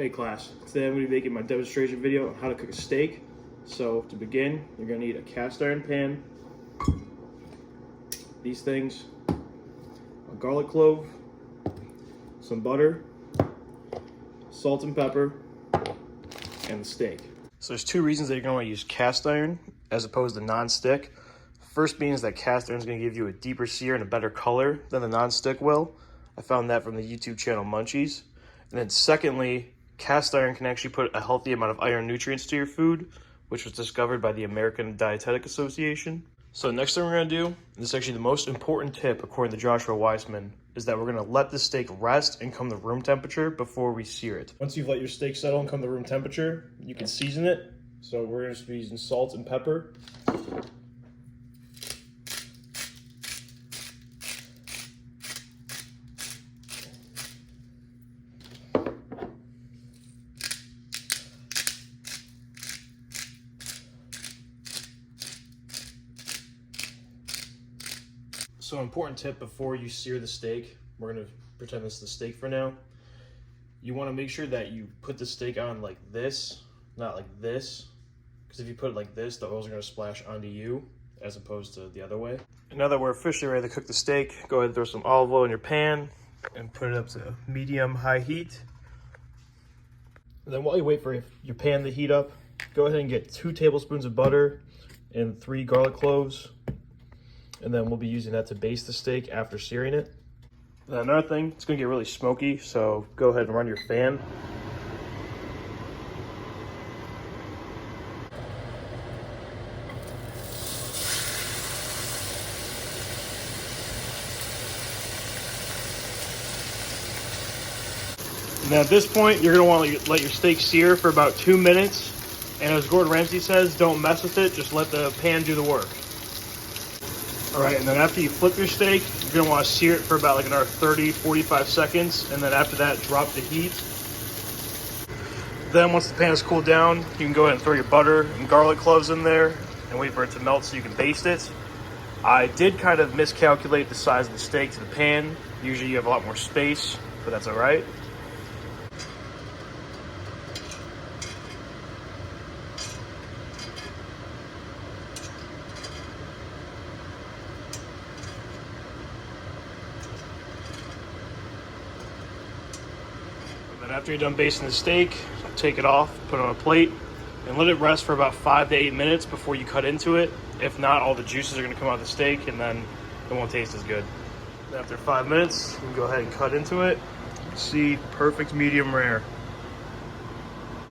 Hey class, today I'm going to be making my demonstration video on how to cook a steak. So to begin, you're going to need a cast iron pan, these things, a garlic clove, some butter, salt and pepper, and the steak. So there's two reasons that you're going to want to use cast iron as opposed to non-stick. First being is that cast iron is going to give you a deeper sear and a better color than the non-stick will. I found that from the YouTube channel Munchies. And then secondly, cast iron can actually put a healthy amount of iron nutrients to your food, which was discovered by the American Dietetic Association. So next thing we're going to do, and this is actually the most important tip according to Joshua Weissman, is that we're going to let the steak rest and come to room temperature before we sear it. Once you've let your steak settle and come to room temperature, you can season it. So we're going to be using salt and pepper. So important tip before you sear the steak, we're going to pretend this is the steak for now. You want to make sure that you put the steak on like this, not like this. Because if you put it like this, the oils are going to splash onto you as opposed to the other way. And now that we're officially ready to cook the steak, go ahead and throw some olive oil in your pan and put it up to medium-high heat. And then while you wait for your pan to heat up, go ahead and get 2 tablespoons of butter and 3 garlic cloves. And then we'll be using that to baste the steak after searing it. And another thing, it's gonna get really smoky, so go ahead and run your fan. Now at this point, you're gonna wanna let your steak sear for about 2 minutes. And as Gordon Ramsay says, don't mess with it, just let the pan do the work. All right, and then after you flip your steak, you're gonna wanna sear it for about like another 30, 45 seconds. And then after that, drop the heat. Then once the pan is cooled down, you can go ahead and throw your butter and garlic cloves in there and wait for it to melt so you can baste it. I did kind of miscalculate the size of the steak to the pan. Usually you have a lot more space, but that's all right. After you're done basting the steak, take it off, put it on a plate, and let it rest for about 5 to 8 minutes before you cut into it. If not, all the juices are going to come out of the steak, and then it won't taste as good. After 5 minutes, you can go ahead and cut into it. See, perfect medium rare.